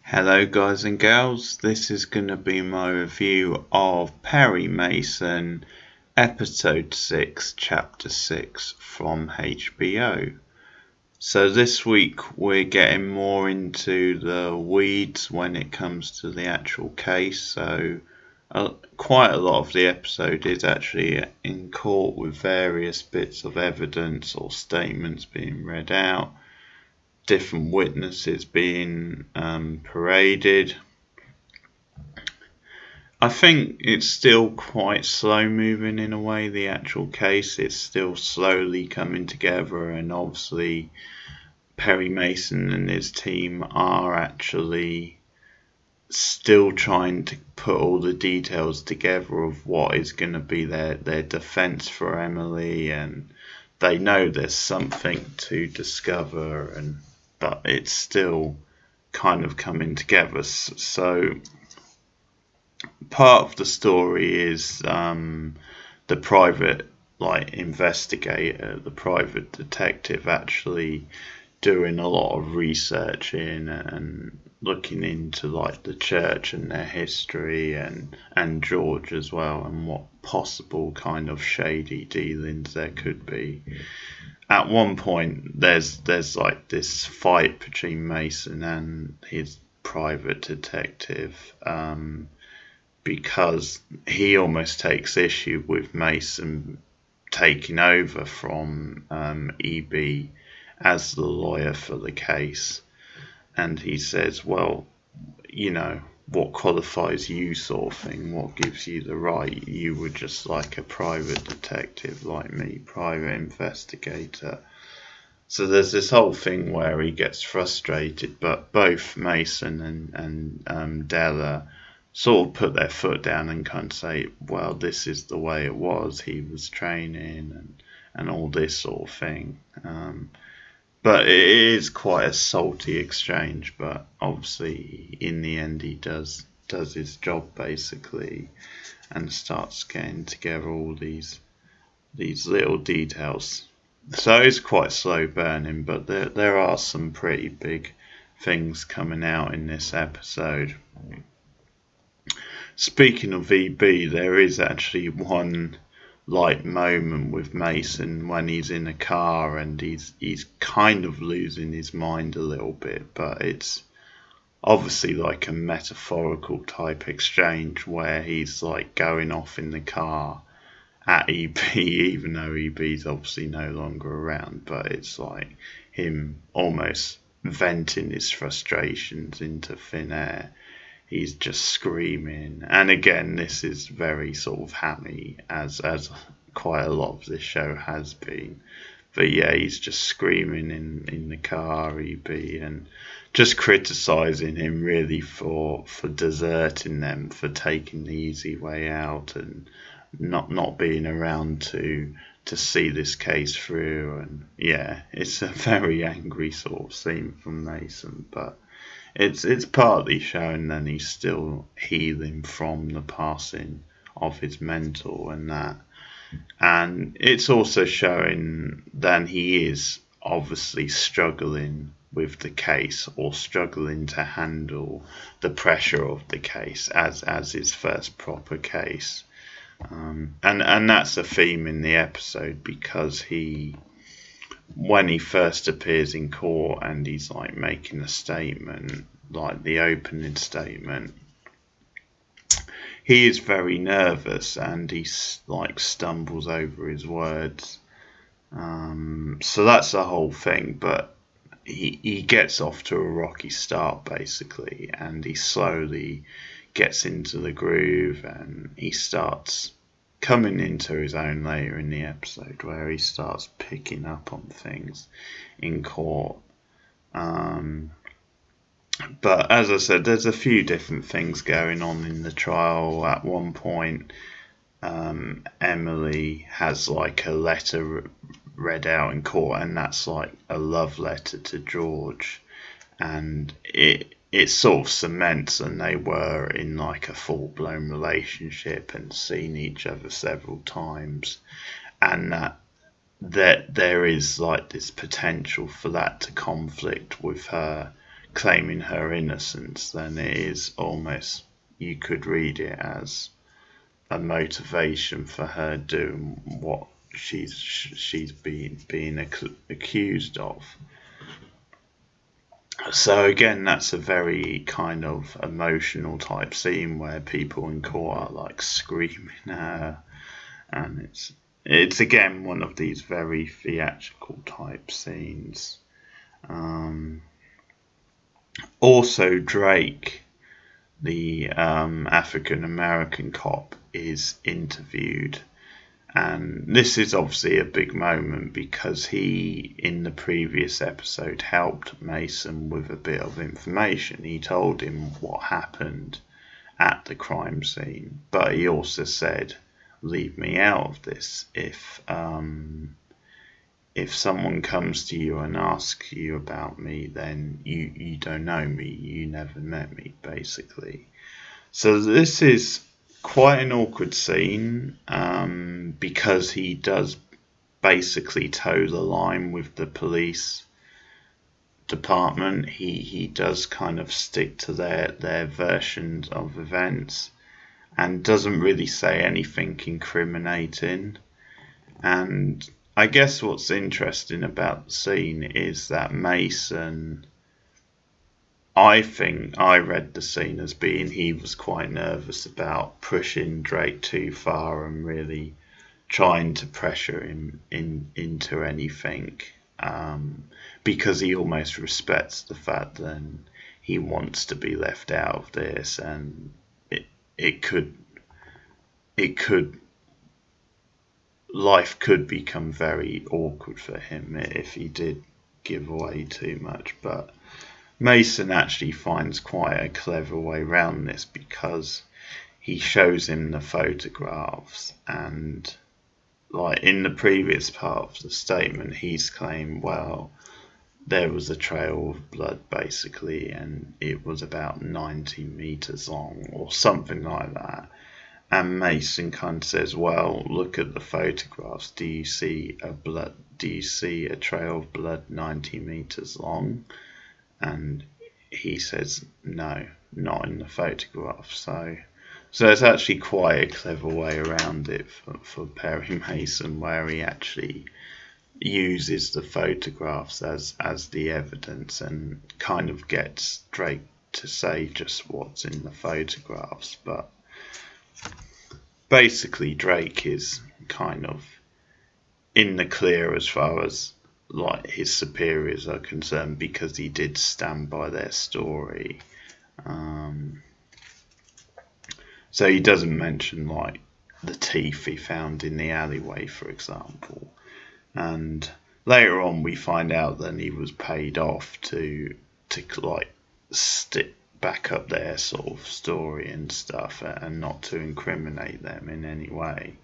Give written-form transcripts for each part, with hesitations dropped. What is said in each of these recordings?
Hello guys and gals, this is going to be my review of Perry Mason episode 6 chapter 6 from HBO. So this week we're getting more into the weeds when it comes to the actual case, so quite a lot of the episode is actually in court with various bits of evidence or statements being read out, different witnesses being paraded. I think it's still quite slow moving in a way, the actual case. It's still slowly coming together, and obviously Perry Mason and his team are actually still trying to put all the details together of what is going to be their defense for Emily, and they know there's something to discover, but it's still kind of coming together. So part of the story is the private investigator, the private detective, actually doing a lot of research in and looking into the church and their history, and George as well, and what possible kind of shady dealings there could be. At one point there's this fight between Mason and his private detective, because he almost takes issue with Mason taking over from EB as the lawyer for the case, and he says, well, what qualifies you, sort of thing, what gives you the right? You were just like a private detective like me, private investigator. So there's this whole thing where he gets frustrated, but both Mason and Della sort of put their foot down and kind of say, well, this is the way it was, he was training and all this sort of thing. But it is quite a salty exchange, but obviously in the end he does his job basically, and starts getting together all these little details. So it's quite slow burning, but there are some pretty big things coming out in this episode. Speaking of EB, there is actually one light moment with Mason when he's in a car and he's kind of losing his mind a little bit, but it's obviously like a metaphorical type exchange where he's like going off in the car at EB, even though EB's obviously no longer around, but it's like him almost venting his frustrations into thin air. He's just screaming, and again, this is very sort of hammy, as quite a lot of this show has been. But yeah, he's just screaming in the car, EB, and just criticising him really for deserting them, for taking the easy way out, and not being around to see this case through. And yeah, it's a very angry sort of scene from Mason, but it's partly showing that he's still healing from the passing of his mentor and that. And it's also showing that he is obviously struggling with the case, or struggling to handle the pressure of the case as his first proper case. And that's a theme in the episode, because when he first appears in court and he's like making a statement, like the opening statement, he is very nervous and he like stumbles over his words. So that's the whole thing, but he gets off to a rocky start basically, and he slowly gets into the groove, and he starts coming into his own later in the episode, where he starts picking up on things in court. But as I said, there's a few different things going on in the trial. At one point, Emily has like a letter read out in court, and that's like a love letter to George, and it sort of cements, and they were in like a full-blown relationship and seen each other several times, and that there is like this potential for that to conflict with her claiming her innocence, then it is almost, you could read it as a motivation for her doing what she's being accused of. So again, that's a very kind of emotional type scene where people in court are like screaming at her, and it's again one of these very theatrical type scenes. Also, Drake, the African American cop, is interviewed, and this is obviously a big moment because he, in the previous episode, helped Mason with a bit of information. He told him what happened at the crime scene, but he also said, leave me out of this. If someone comes to you and asks you about me, then you don't know me, you never met me, basically. So this is quite an awkward scene, because he does basically toe the line with the police department. He does kind of stick to their versions of events and doesn't really say anything incriminating. And I guess what's interesting about the scene is that Mason, I think I read the scene as being he was quite nervous about pushing Drake too far and really trying to pressure him into anything, because he almost respects the fact that he wants to be left out of this, and it could life could become very awkward for him if he did give away too much. But Mason actually finds quite a clever way around this because he shows him the photographs, and like in the previous part of the statement, he's claimed, well, there was a trail of blood basically, and it was about 90 meters long or something like that. And Mason kind of says, well, look at the photographs. Do you see a trail of blood 90 meters long? And he says, no, not in the photograph. So it's actually quite a clever way around it for Perry Mason, where he actually uses the photographs as the evidence and kind of gets Drake to say just what's in the photographs. But basically, Drake is kind of in the clear as far as like his superiors are concerned because he did stand by their story. So he doesn't mention like the teeth he found in the alleyway, for example. And later on, we find out that he was paid off to like stick back up their sort of story and stuff, and not to incriminate them in any way.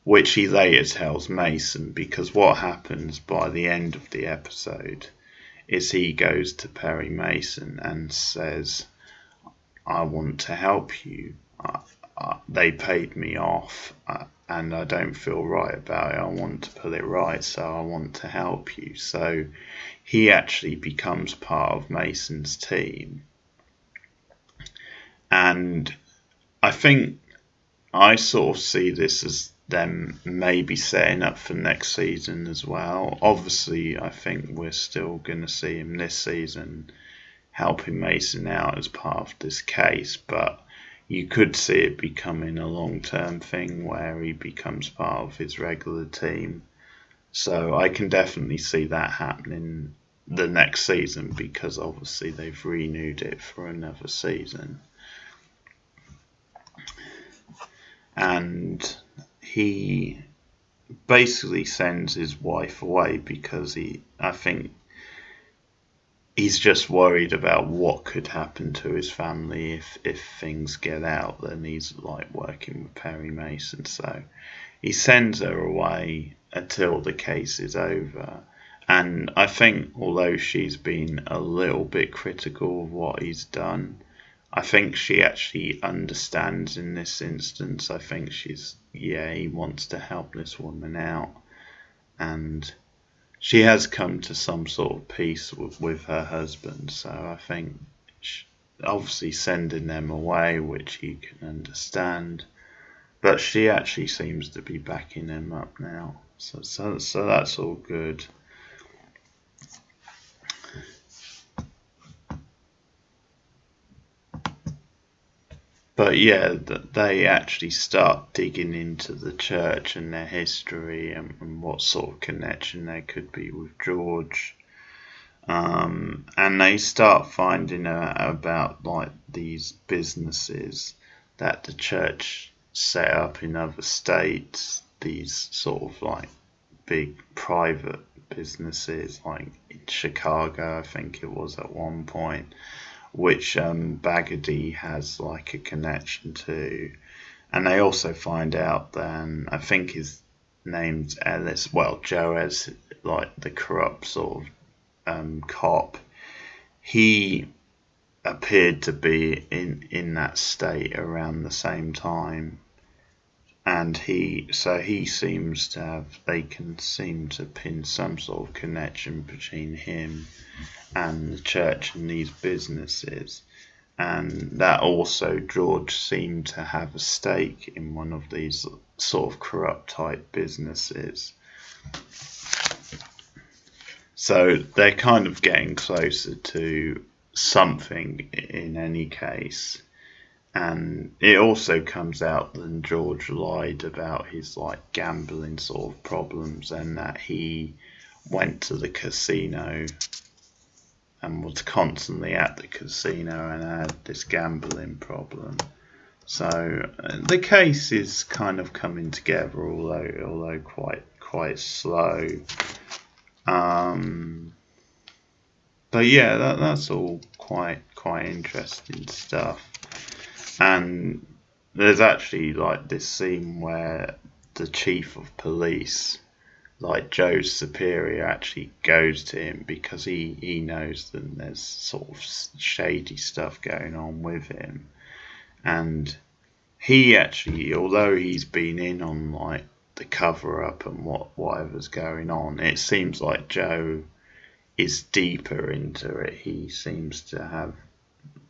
Which he later tells Mason, because what happens by the end of the episode is he goes to Perry Mason and says, I want to help you. They paid me off, and I don't feel right about it. I want to put it right, so I want to help you. So he actually becomes part of Mason's team. And I think I sort of see this as them maybe setting up for next season as well. Obviously, I think we're still going to see him this season helping Mason out as part of this case, but you could see it becoming a long-term thing where he becomes part of his regular team. So I can definitely see that happening the next season, because obviously they've renewed it for another season. And he basically sends his wife away because I think he's just worried about what could happen to his family if things get out. Then he's like working with Perry Mason, so he sends her away until the case is over. And I think although she's been a little bit critical of what he's done, I think she actually understands in this instance. I think he wants to help this woman out, and she has come to some sort of peace with her husband. So I think obviously sending them away, which he can understand, but she actually seems to be backing him up now. So that's all good. But yeah, they actually start digging into the church and their history, and what sort of connection there could be with George. And they start finding out about like these businesses that the church set up in other states, these sort of like big private businesses, like in Chicago, I think it was at one point, which Baggerty has like a connection to. And they also find out then, I think his name's Ellis, well, Joe as like the corrupt sort of cop. He appeared to be in that state around the same time, and he seems to have, they can seem to pin some sort of connection between him and the church and these businesses, and that also George seemed to have a stake in one of these sort of corrupt type businesses. So they're kind of getting closer to something in any case. And it also comes out that George lied about his like gambling sort of problems, and that he went to the casino and was constantly at the casino and had this gambling problem. So the case is kind of coming together, although quite slow. But yeah, that's all quite interesting stuff. And there's actually like this scene where the chief of police, like Joe's superior, actually goes to him because he knows that there's sort of shady stuff going on with him. And he actually, although he's been in on like the cover up and whatever's going on, it seems like Joe is deeper into it. He seems to have,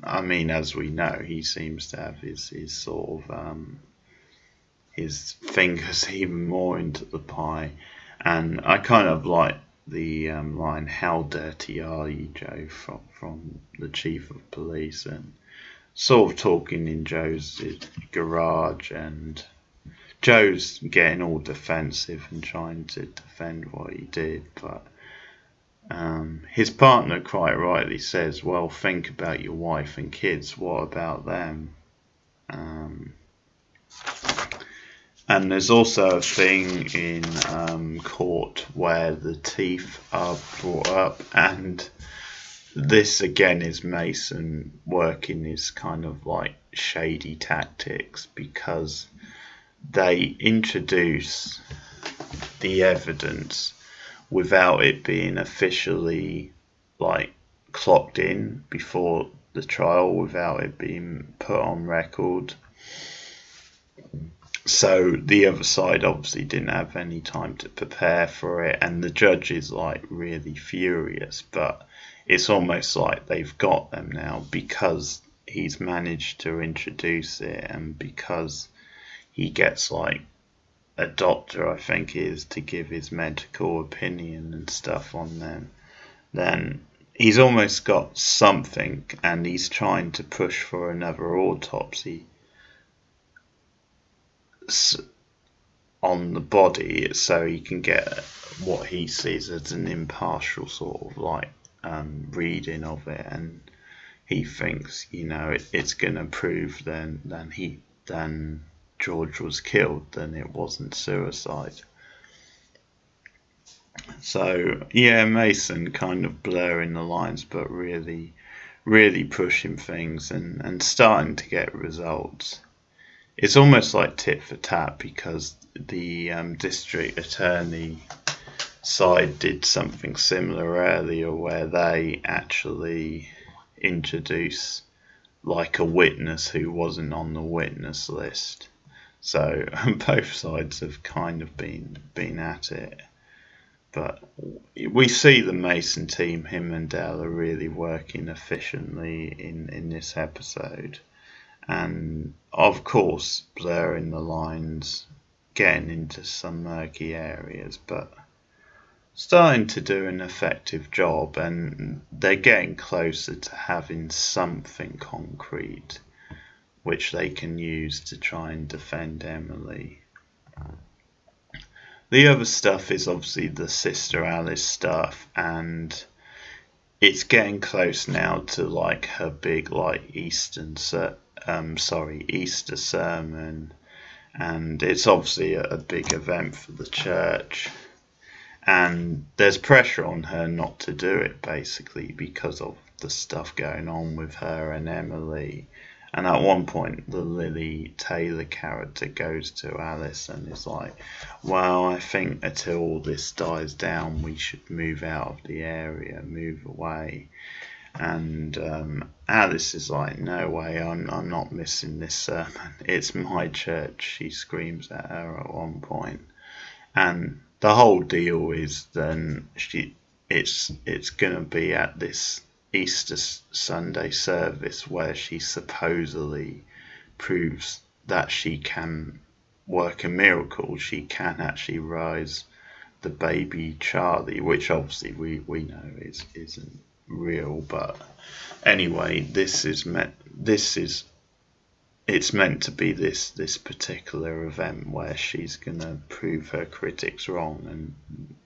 I mean, as we know, he seems to have his sort of his fingers even more into the pie. And I kind of like the line, "How dirty are you, Joe?" from the chief of police, and sort of talking in Joe's garage, and Joe's getting all defensive and trying to defend what he did, but his partner quite rightly says, "Well, think about your wife and kids. What about them?" And there's also a thing in court where the teeth are brought up, and this again is Mason working his kind of like shady tactics, because they introduce the evidence without it being officially like clocked in before the trial, without it being put on record. So the other side obviously didn't have any time to prepare for it, and the judge is like really furious, but it's almost like they've got them now because he's managed to introduce it, and because he gets like a doctor, I think it is, to give his medical opinion and stuff on them, then he's almost got something, and he's trying to push for another autopsy on the body so he can get what he sees as an impartial sort of like reading of it, and he thinks, you know, it's going to prove then George was killed, then it wasn't suicide. So yeah, Mason kind of blurring the lines, but really pushing things and starting to get results. It's almost like tit for tat, because the district attorney side did something similar earlier, where they actually introduce like a witness who wasn't on the witness list. So both sides have kind of been at it. But we see the Mason team, him and Dell, are really working efficiently in this episode. And of course, blurring the lines, getting into some murky areas, but starting to do an effective job, and they're getting closer to having something concrete which they can use to try and defend Emily. The other stuff is obviously the Sister Alice stuff, and it's getting close now to like her big like Easter sermon, and it's obviously a big event for the church, and there's pressure on her not to do it basically because of the stuff going on with her and Emily. And at one point, the Lily Taylor character goes to Alice and is like, well, I think until all this dies down, we should move out of the area, move away. And Alice is like, no way, I'm not missing this sermon. It's my church, she screams at her at one point. And the whole deal is then it's going to be at this Easter Sunday service where she supposedly proves that she can work a miracle. She can actually rise the baby Charlie, which obviously we know isn't real. But anyway, it's meant to be this particular event where she's gonna prove her critics wrong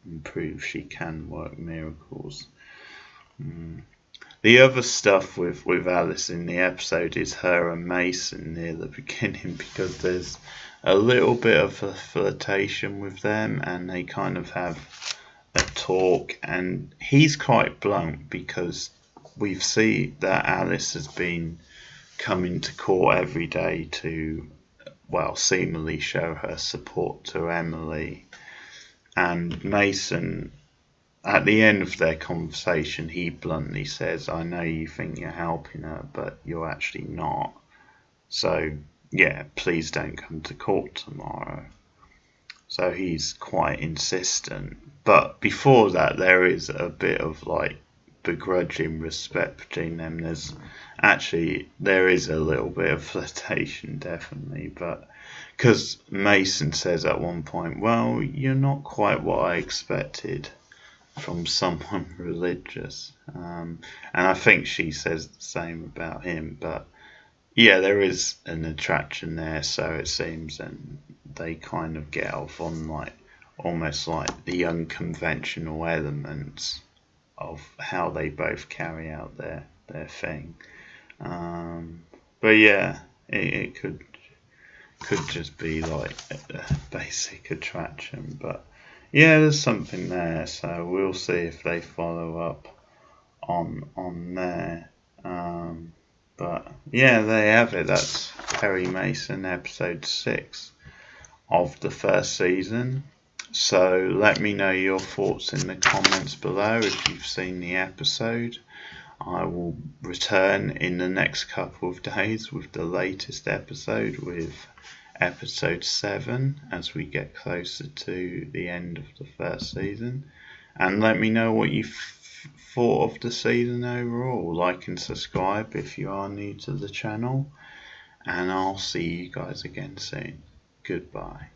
and prove she can work miracles. The other stuff with Alice in the episode is her and Mason near the beginning, because there's a little bit of a flirtation with them, and they kind of have a talk, and he's quite blunt because we see that Alice has been coming to court every day to, well, seemingly show her support to Emily. And Mason, at the end of their conversation, he bluntly says, I know you think you're helping her, but you're actually not. So, yeah, please don't come to court tomorrow. So he's quite insistent. But before that, there is a bit of like begrudging respect between them. There is a little bit of flirtation, definitely, but because Mason says at one point, well, you're not quite what I expected from someone religious, and I think she says the same about him. But yeah, there is an attraction there, so it seems, and they kind of get off on like almost like the unconventional elements of how they both carry out their thing. But yeah, it could just be like a basic attraction, but yeah, there's something there. So we'll see if they follow up on there. But yeah, there you have it. That's Perry Mason, episode 6 of the first season. So let me know your thoughts in the comments below if you've seen the episode. I will return in the next couple of days with the latest episode, with episode 7, as we get closer to the end of the first season. And let me know what you thought of the season overall. Like and subscribe if you are new to the channel. And I'll see you guys again soon. Goodbye.